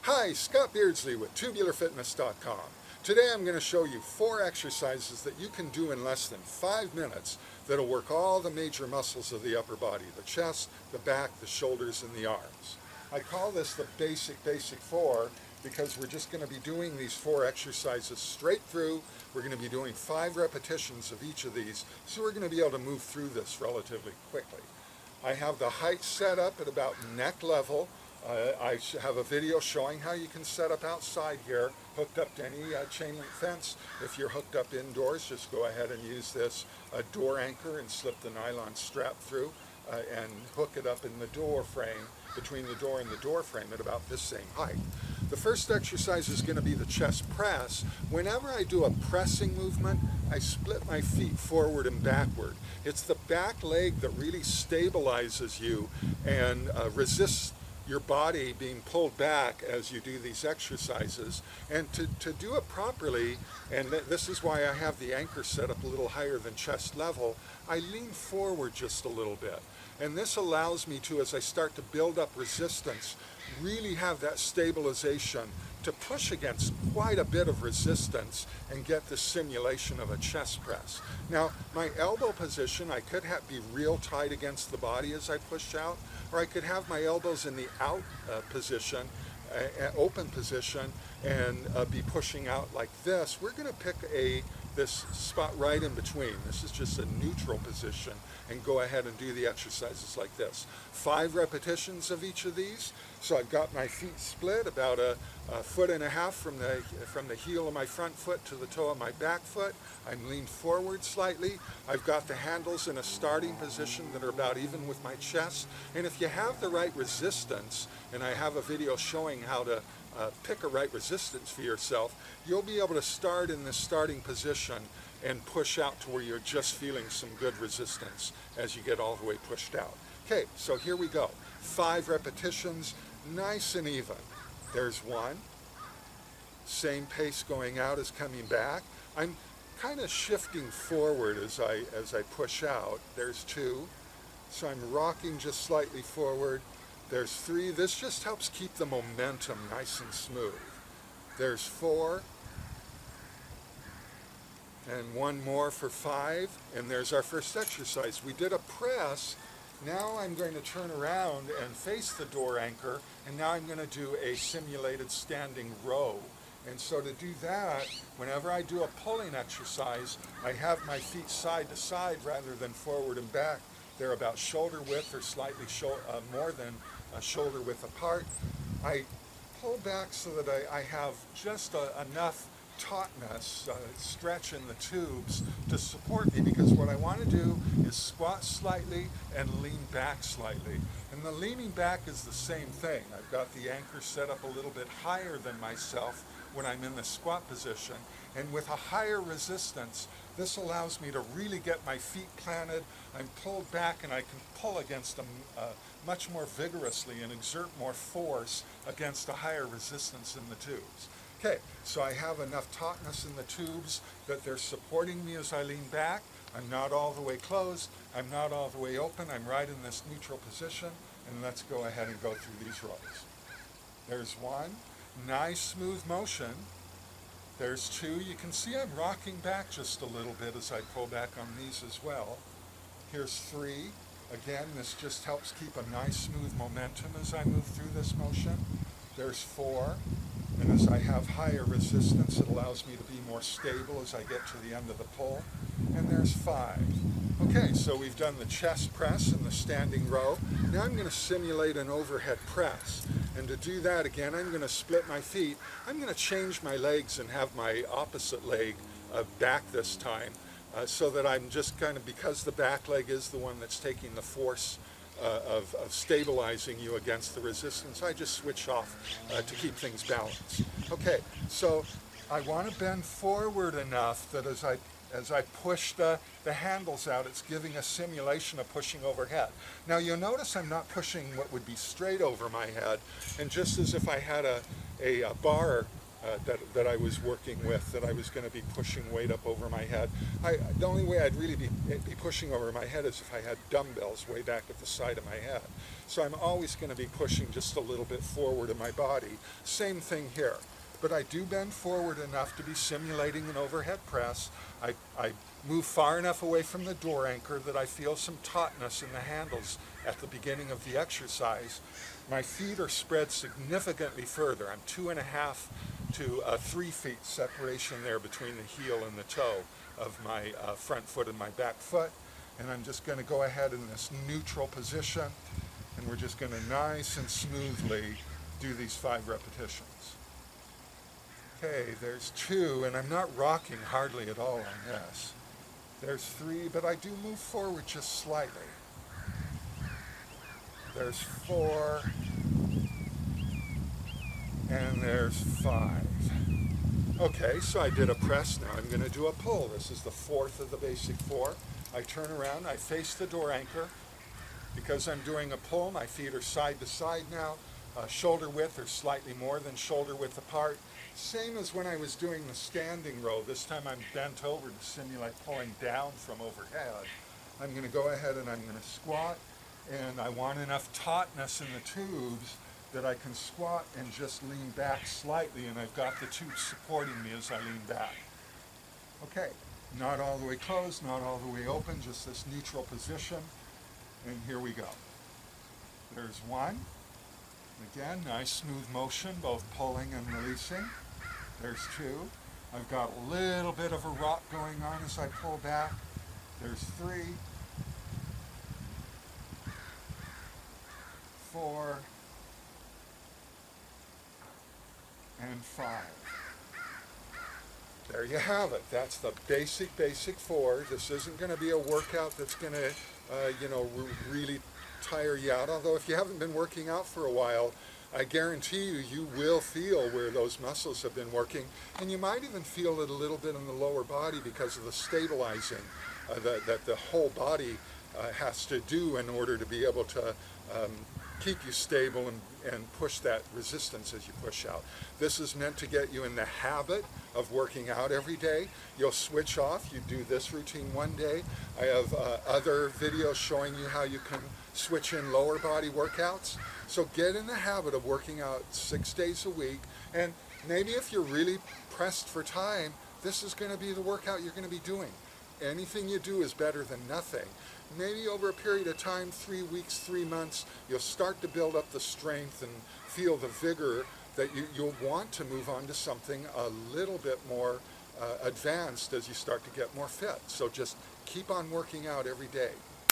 Hi, Scott Beardsley with TubularFitness.com. Today I'm going to show you 4 exercises that you can do in less than 5 minutes that'll work all the major muscles of the upper body, the chest, the back, the shoulders, and the arms. I call this the basic 4 because we're just going to be doing these 4 exercises straight through. We're going to be doing 5 repetitions of each of these, so we're going to be able to move through this relatively quickly. I have the height set up at about neck level. I have a video showing how you can set up outside here, hooked up to any chain link fence. If you're hooked up indoors, just go ahead and use this door anchor and slip the nylon strap through and hook it up in the door frame, between the door and the door frame at about this same height. The first exercise is going to be the chest press. Whenever I do a pressing movement, I split my feet forward and backward. It's the back leg that really stabilizes you and resists your body being pulled back as you do these exercises. And to do it properly, and this is why I have the anchor set up a little higher than chest level, I lean forward just a little bit. And this allows me to, as I start to build up resistance, really have that stabilization to push against quite a bit of resistance and get the simulation of a chest press. Now, my elbow position, I could be real tight against the body as I push out, or I could have my elbows in the out position, open position, and be pushing out like this. We're going to pick this spot right in between. This is just a neutral position, and go ahead and do the exercises like this. 5 repetitions of each of these. So I've got my feet split about a 1.5 feet from the heel of my front foot to the toe of my back foot. I'm leaned forward slightly. I've got the handles in a starting position that are about even with my chest. And if you have the right resistance, and I have a video showing how to pick a right resistance for yourself, you'll be able to start in this starting position and push out to where you're just feeling some good resistance as you get all the way pushed out. Okay, so here we go. 5 repetitions, nice and even. There's 1. Same pace going out as coming back. I'm kind of shifting forward as I push out. There's 2. So I'm rocking just slightly forward. There's 3. This just helps keep the momentum nice and smooth. There's 4. And 1 more for 5. And there's our first exercise. We did a press. Now I'm going to turn around and face the door anchor, and now I'm going to do a simulated standing row. And so to do that, whenever I do a pulling exercise, I have my feet side to side rather than forward and back. They're about shoulder width or slightly more than shoulder width apart. I pull back so that I have just enough tautness, stretch in the tubes to support me, because what I want to do is squat slightly and lean back slightly. And the leaning back is the same thing. I've got the anchor set up a little bit higher than myself when I'm in the squat position, and with a higher resistance, this allows me to really get my feet planted. I'm pulled back and I can pull against them much more vigorously and exert more force against a higher resistance in the tubes. Okay, so I have enough tautness in the tubes that they're supporting me as I lean back. I'm not all the way closed. I'm not all the way open. I'm right in this neutral position. And let's go ahead and go through these rows. There's 1. Nice smooth motion. There's 2. You can see I'm rocking back just a little bit as I pull back on these as well. Here's 3. Again, this just helps keep a nice smooth momentum as I move through this motion. There's 4. And as I have higher resistance, it allows me to be more stable as I get to the end of the pull. And there's 5. Okay, so we've done the chest press and the standing row. Now I'm going to simulate an overhead press. And to do that, again, I'm going to split my feet. I'm going to change my legs and have my opposite leg back this time, so that I'm just kind of, because the back leg is the one that's taking the force of stabilizing you against the resistance, I just switch off to keep things balanced. Okay, so I want to bend forward enough that as I push the handles out, it's giving a simulation of pushing overhead. Now you'll notice I'm not pushing what would be straight over my head, and just as if I had a bar that I was working with, that I was going to be pushing weight up over my head. The only way I'd really be pushing over my head is if I had dumbbells way back at the side of my head. So I'm always going to be pushing just a little bit forward in my body. Same thing here. But I do bend forward enough to be simulating an overhead press. I move far enough away from the door anchor that I feel some tautness in the handles at the beginning of the exercise. My feet are spread significantly further. I'm 2.5 to 3 feet separation there between the heel and the toe of my front foot and my back foot. And I'm just going to go ahead in this neutral position, and we're just going to nice and smoothly do these 5 repetitions. Okay, there's 2, and I'm not rocking hardly at all on this. There's 3, but I do move forward just slightly. There's 4, and there's 5. Okay, so I did a press, now I'm going to do a pull. This is the 4th of the basic 4. I turn around, I face the door anchor. Because I'm doing a pull, my feet are side to side now, shoulder width or slightly more than shoulder width apart. Same as when I was doing the standing row. This time I'm bent over to simulate pulling down from overhead. I'm going to go ahead and I'm going to squat, and I want enough tautness in the tubes that I can squat and just lean back slightly, and I've got the tubes supporting me as I lean back. Okay, not all the way closed, not all the way open, just this neutral position, and here we go. There's 1. Again, nice smooth motion, both pulling and releasing. There's 2. I've got a little bit of a rock going on as I pull back. There's 3, 4, and 5. There you have it. That's the basic 4. This isn't going to be a workout that's going to, really tire you out. Although if you haven't been working out for a while, I guarantee you will feel where those muscles have been working, and you might even feel it a little bit in the lower body because of the stabilizing that the whole body has to do in order to be able to keep you stable and push that resistance as you push out. This is meant to get you in the habit of working out every day. You'll switch off. You do this routine one day. I have other videos showing you how you can switch in lower body workouts. So get in the habit of working out 6 days a week, and maybe if you're really pressed for time, this is going to be the workout you're going to be doing. Anything you do is better than nothing. Maybe over a period of time, 3 weeks, 3 months, you'll start to build up the strength and feel the vigor that you'll want to move on to something a little bit more advanced as you start to get more fit. So just keep on working out every day.